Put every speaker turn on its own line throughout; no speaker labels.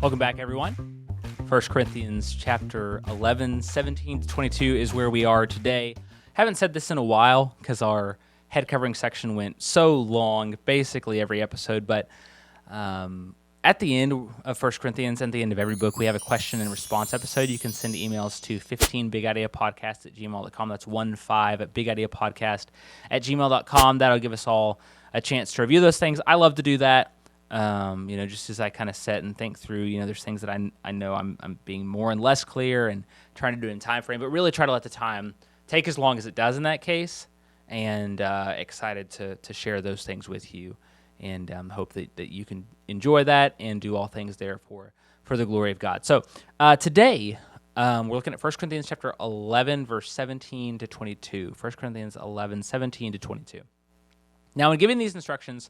Welcome back, everyone. 1 Corinthians chapter 11, 17 to 22 is where we are today. Haven't said this in a while because our head covering section went so long, basically every episode, but at the end of 1 Corinthians, at the end of every book, we have a question and response episode. You can send emails to 15bigideapodcast@gmail.com. That's 15 at bigideapodcast@gmail.com. That'll give us all a chance to review those things. I love to do that. Just as I kind of sit and think through, there's things that I know I'm being more and less clear and trying to do it in time frame, but really try to let the time take as long as it does in that case, and excited to share those things with you, and hope that you can enjoy that and do all things there for the glory of God. So today we're looking at 1 Corinthians chapter 11, verse 17 to 22. 1 Corinthians 11, 17 to 22. Now, in giving these instructions,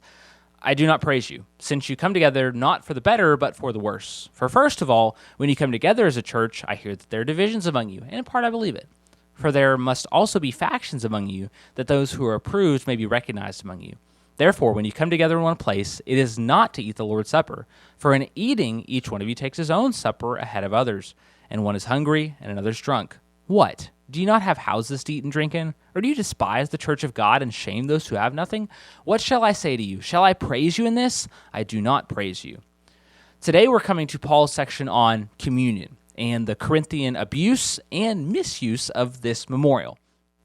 I do not praise you, since you come together not for the better, but for the worse. For first of all, when you come together as a church, I hear that there are divisions among you, and in part I believe it. For there must also be factions among you, that those who are approved may be recognized among you. Therefore, when you come together in one place, it is not to eat the Lord's Supper. For in eating, each one of you takes his own supper ahead of others, and one is hungry, and another's drunk. What? Do you not have houses to eat and drink in? Or do you despise the church of God and shame those who have nothing? What shall I say to you? Shall I praise you in this? I do not praise you. Today we're coming to Paul's section on communion and the Corinthian abuse and misuse of this memorial.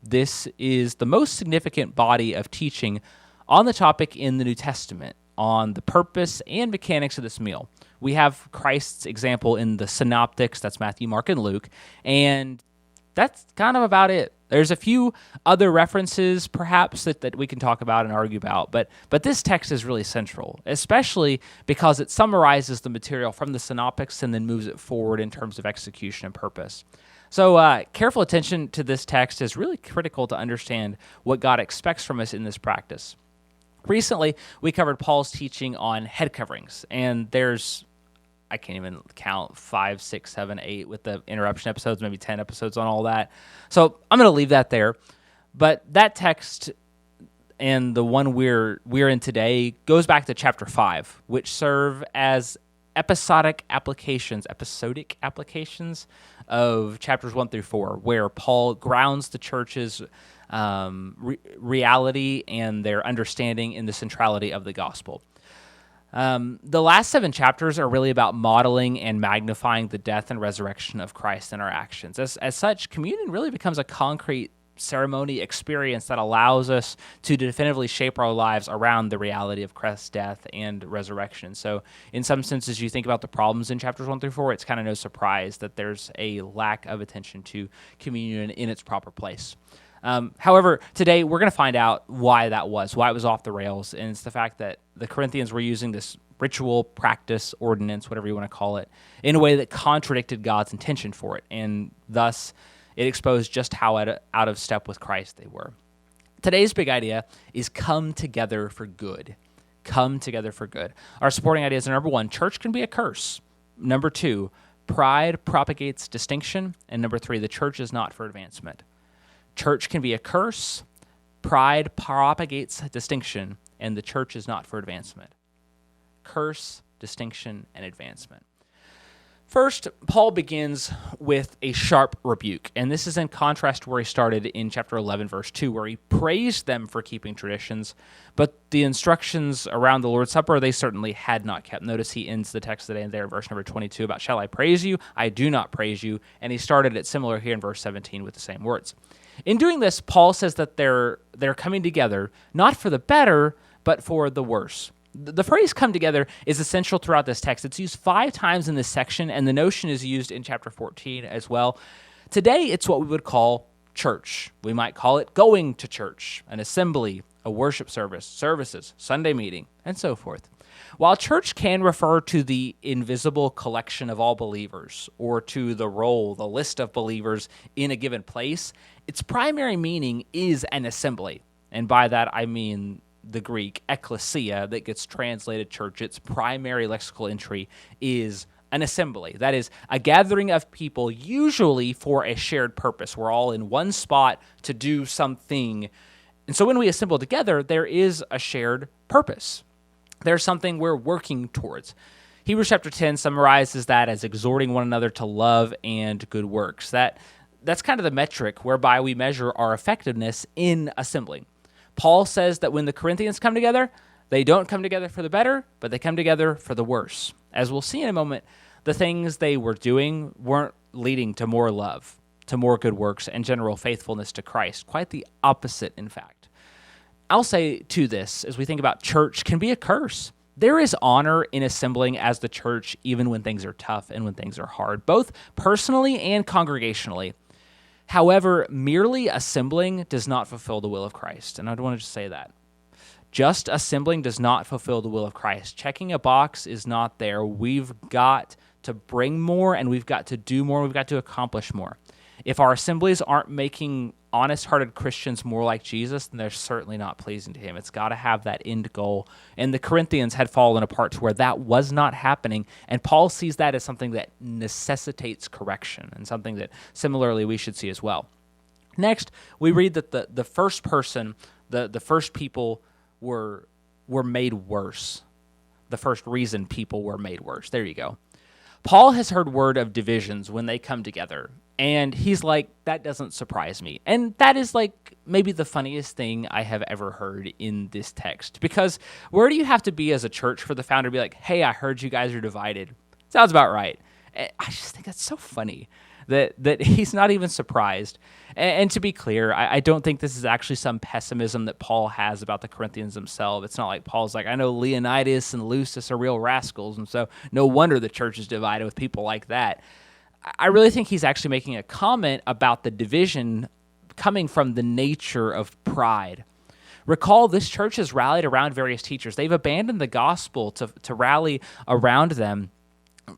This is the most significant body of teaching on the topic in the New Testament, on the purpose and mechanics of this meal. We have Christ's example in the synoptics, that's Matthew, Mark, and Luke, and that's kind of about it. There's a few other references, perhaps, that we can talk about and argue about, but this text is really central, especially because it summarizes the material from the synoptics and then moves it forward in terms of execution and purpose. So careful attention to this text is really critical to understand what God expects from us in this practice. Recently, we covered Paul's teaching on head coverings, and there's, I can't even count, 5, 6, 7, 8 with the interruption episodes, maybe 10 episodes on all that. So I'm going to leave that there. But that text and the one we're in today goes back to chapter 5, which serve as episodic applications of chapters 1 through 4, where Paul grounds the church's reality and their understanding in the centrality of the gospel. The last 7 chapters are really about modeling and magnifying the death and resurrection of Christ in our actions. As such, communion really becomes a concrete ceremony experience that allows us to definitively shape our lives around the reality of Christ's death and resurrection. So in some senses, you think about the problems in chapters 1 through 4, it's kind of no surprise that there's a lack of attention to communion in its proper place. However, today we're going to find out why it was off the rails, and it's the fact that the Corinthians were using this ritual, practice, ordinance, whatever you want to call it, in a way that contradicted God's intention for it, and thus it exposed just how out of step with Christ they were. Today's big idea is come together for good. Come together for good. Our supporting ideas are: number 1, church can be a curse. Number 2, pride propagates distinction. And number 3, the church is not for advancement. Church can be a curse, pride propagates distinction, and the church is not for advancement. Curse, distinction, and advancement. First, Paul begins with a sharp rebuke, and this is in contrast to where he started in chapter 11, verse 2, where he praised them for keeping traditions, but the instructions around the Lord's Supper they certainly had not kept. Notice he ends the text today in there, verse number 22, about, shall I praise you? I do not praise you, and he started it similar here in verse 17 with the same words. In doing this, Paul says that they're coming together, not for the better, but for the worse. The phrase come together is essential throughout this text. It's used 5 times in this section, and the notion is used in chapter 14 as well. Today, it's what we would call church. We might call it going to church, an assembly, a worship services, Sunday meeting, and so forth. While church can refer to the invisible collection of all believers, or to the list of believers in a given place, its primary meaning is an assembly. And by that, I mean the Greek ekklesia that gets translated church. Its primary lexical entry is an assembly. That is, a gathering of people, usually for a shared purpose. We're all in one spot to do something. And so when we assemble together, there is a shared purpose. There's something we're working towards. Hebrews chapter 10 summarizes that as exhorting one another to love and good works. That's kind of the metric whereby we measure our effectiveness in assembling. Paul says that when the Corinthians come together, they don't come together for the better, but they come together for the worse. As we'll see in a moment, the things they were doing weren't leading to more love, to more good works, and general faithfulness to Christ. Quite the opposite, in fact. I'll say to this, as we think about church, can be a curse. There is honor in assembling as the church, even when things are tough and when things are hard, both personally and congregationally. However, merely assembling does not fulfill the will of Christ. And I want to just say that. Just assembling does not fulfill the will of Christ. Checking a box is not there. We've got to bring more, and we've got to do more. We've got to accomplish more. If our assemblies aren't making honest-hearted Christians more like Jesus, then they're certainly not pleasing to him. It's got to have that end goal. And the Corinthians had fallen apart to where that was not happening, and Paul sees that as something that necessitates correction and something that similarly we should see as well. Next, we read that the first person, the first people were made worse. The first reason people were made worse. There you go. Paul has heard word of divisions when they come together. And he's like, that doesn't surprise me. And that is like maybe the funniest thing I have ever heard in this text. Because where do you have to be as a church for the founder to be like, hey, I heard you guys are divided? Sounds about right. I just think that's so funny that he's not even surprised. And to be clear, I don't think this is actually some pessimism that Paul has about the Corinthians themselves. It's not like Paul's like, I know Leonidas and Lucius are real rascals, and so no wonder the church is divided with people like that. I really think he's actually making a comment about the division coming from the nature of pride. Recall, this church has rallied around various teachers. They've abandoned the gospel to rally around them.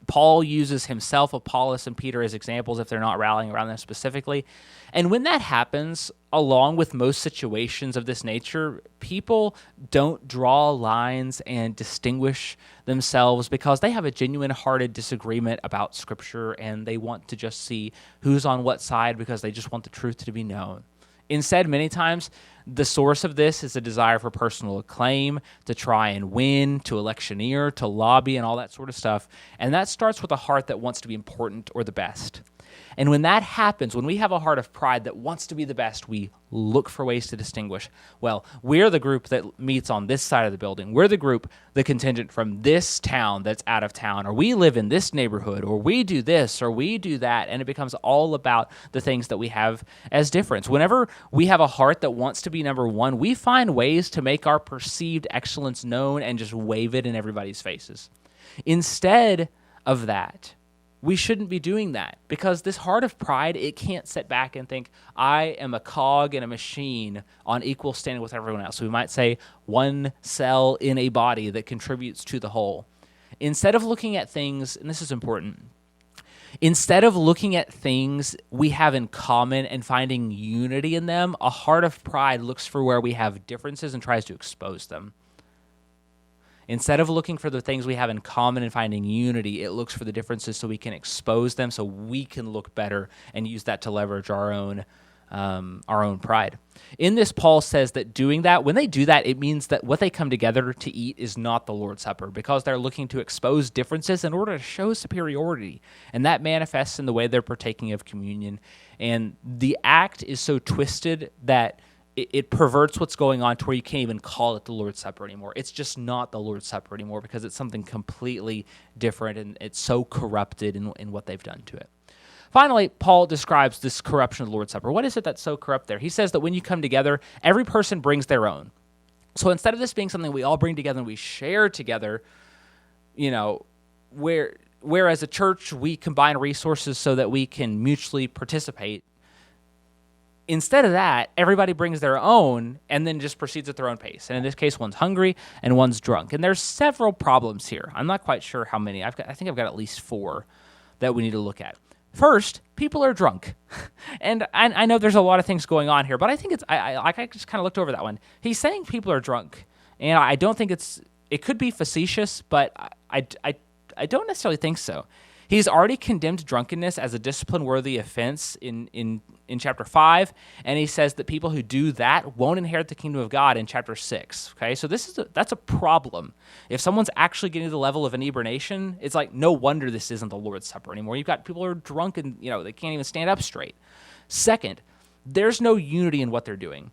Paul uses himself, Apollos, and Peter as examples if they're not rallying around them specifically. And when that happens, along with most situations of this nature, people don't draw lines and distinguish themselves because they have a genuine-hearted disagreement about Scripture, and they want to just see who's on what side because they just want the truth to be known. Instead, many times, the source of this is a desire for personal acclaim, to try and win, to electioneer, to lobby, and all that sort of stuff. And that starts with a heart that wants to be important or the best. And when that happens, when we have a heart of pride that wants to be the best, we look for ways to distinguish. Well, we're the group that meets on this side of the building. We're the group, the contingent from this town that's out of town, or we live in this neighborhood, or we do this, or we do that, and it becomes all about the things that we have as difference. Whenever we have a heart that wants to be number one, we find ways to make our perceived excellence known and just wave it in everybody's faces. Instead of that, we shouldn't be doing that, because this heart of pride, it can't sit back and think, I am a cog in a machine on equal standing with everyone else. We might say one cell in a body that contributes to the whole. Instead of looking at things, and this is important, instead of looking at things we have in common and finding unity in them, a heart of pride looks for where we have differences and tries to expose them. Instead of looking for the things we have in common and finding unity, it looks for the differences so we can expose them, so we can look better and use that to leverage our own pride. In this, Paul says that doing that, when they do that, it means that what they come together to eat is not the Lord's Supper, because they're looking to expose differences in order to show superiority. And that manifests in the way they're partaking of communion. And the act is so twisted that it perverts what's going on to where you can't even call it the Lord's Supper anymore. It's just not the Lord's Supper anymore because it's something completely different, and it's so corrupted in what they've done to it. Finally, Paul describes this corruption of the Lord's Supper. What is it that's so corrupt there? He says that when you come together, every person brings their own. So instead of this being something we all bring together and we share together, where as a church we combine resources so that we can mutually participate, instead of that, everybody brings their own and then just proceeds at their own pace. And in this case, one's hungry and one's drunk. And there's several problems here. I'm not quite sure how many. I think I've got at least 4 that we need to look at. First, people are drunk. And I know there's a lot of things going on here, but I think I just kind of looked over that one. He's saying people are drunk. And I don't think it could be facetious, but I don't necessarily think so. He's already condemned drunkenness as a discipline-worthy offense in chapter 5, and he says that people who do that won't inherit the kingdom of God in chapter 6. Okay, so that's a problem. If someone's actually getting to the level of inebriation, it's like no wonder this isn't the Lord's Supper anymore. You've got people who are drunk and they can't even stand up straight. Second, there's no unity in what they're doing.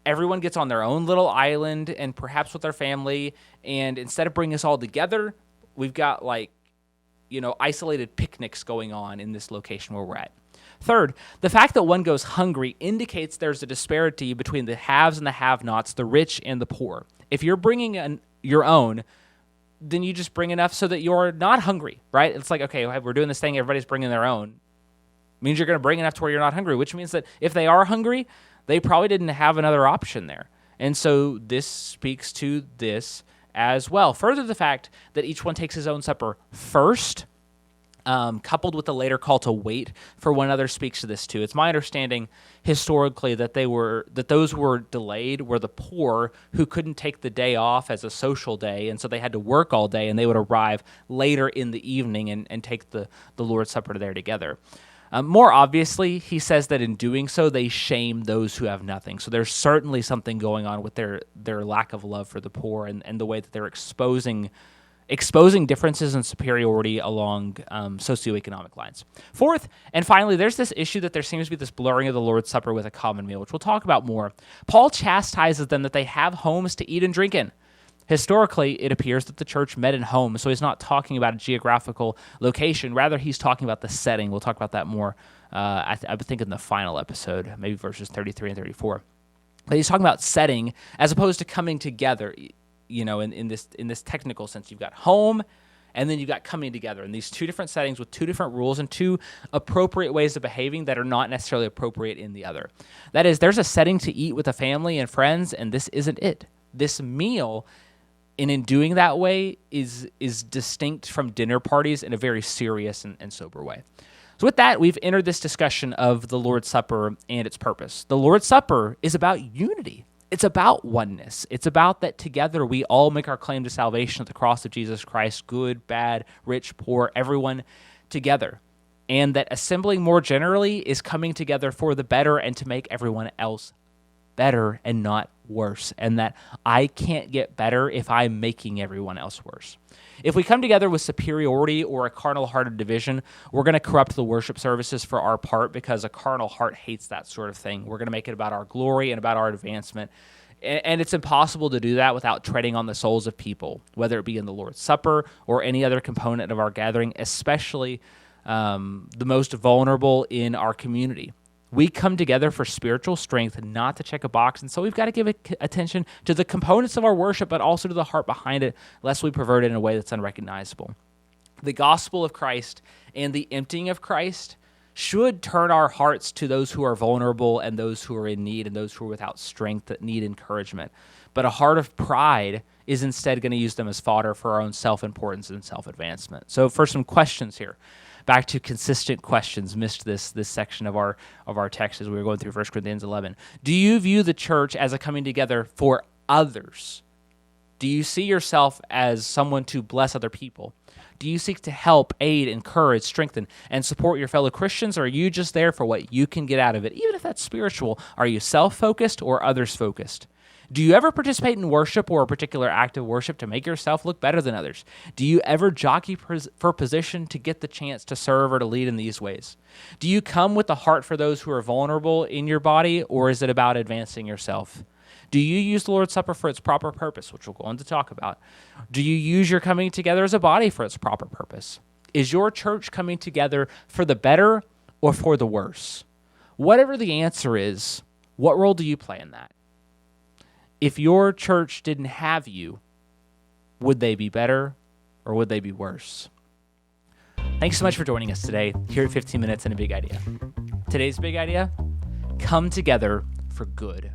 Everyone gets on their own little island and perhaps with their family, and instead of bringing us all together, we've got isolated picnics going on in this location where we're at. Third, the fact that one goes hungry indicates there's a disparity between the haves and the have-nots, the rich and the poor. If you're bringing your own, then you just bring enough so that you're not hungry, right? It's like, okay, we're doing this thing, everybody's bringing their own. It means you're going to bring enough to where you're not hungry, which means that if they are hungry, they probably didn't have another option there. And so this speaks to this as well. Further, the fact that each one takes his own supper first, coupled with the later call to wait for one another, speaks to this too. It's my understanding historically that those who were delayed were the poor who couldn't take the day off as a social day, and so they had to work all day, and they would arrive later in the evening and take the Lord's Supper there together. More obviously, he says that in doing so, they shame those who have nothing. So there's certainly something going on with their lack of love for the poor and the way that they're exposing differences in superiority along socioeconomic lines. Fourth, and finally, there's this issue that there seems to be this blurring of the Lord's Supper with a common meal, which we'll talk about more. Paul chastises them that they have homes to eat and drink in. Historically, it appears that the church met in homes, so he's not talking about a geographical location. Rather, he's talking about the setting. We'll talk about that more, I think, in the final episode, maybe verses 33 and 34. But he's talking about setting as opposed to coming together. In this technical sense, you've got home, and then you've got coming together in these two different settings with two different rules and two appropriate ways of behaving that are not necessarily appropriate in the other. That is, there's a setting to eat with a family and friends, and this isn't it. This meal, and in doing that way, is distinct from dinner parties in a very serious and sober way. So with that, we've entered this discussion of the Lord's Supper and its purpose. The Lord's Supper is about unity. It's about oneness. It's about that together we all make our claim to salvation at the cross of Jesus Christ, good, bad, rich, poor, everyone together. And that assembling more generally is coming together for the better and to make everyone else better and not worse. And that I can't get better if I'm making everyone else worse. If we come together with superiority or a carnal-hearted division, we're going to corrupt the worship services for our part because a carnal heart hates that sort of thing. We're going to make it about our glory and about our advancement. And it's impossible to do that without treading on the souls of people, whether it be in the Lord's Supper or any other component of our gathering, especially the most vulnerable in our community. We come together for spiritual strength, not to check a box, and so we've got to give attention to the components of our worship, but also to the heart behind it, lest we pervert it in a way that's unrecognizable. The gospel of Christ and the emptying of Christ should turn our hearts to those who are vulnerable and those who are in need and those who are without strength that need encouragement. But a heart of pride is instead going to use them as fodder for our own self-importance and self-advancement. So for some questions here. Back to consistent questions. Missed this section of our text as we were going through 1 Corinthians 11. Do you view the church as a coming together for others? Do you see yourself as someone to bless other people? Do you seek to help, aid, encourage, strengthen, and support your fellow Christians, or are you just there for what you can get out of it? Even if that's spiritual, are you self-focused or others-focused? Do you ever participate in worship or a particular act of worship to make yourself look better than others? Do you ever jockey for position to get the chance to serve or to lead in these ways? Do you come with a heart for those who are vulnerable in your body, or is it about advancing yourself? Do you use the Lord's Supper for its proper purpose, which we'll go on to talk about? Do you use your coming together as a body for its proper purpose? Is your church coming together for the better or for the worse? Whatever the answer is, what role do you play in that? If your church didn't have you, would they be better or would they be worse? Thanks so much for joining us today here at 15 Minutes and a Big Idea. Today's big idea: come together for good.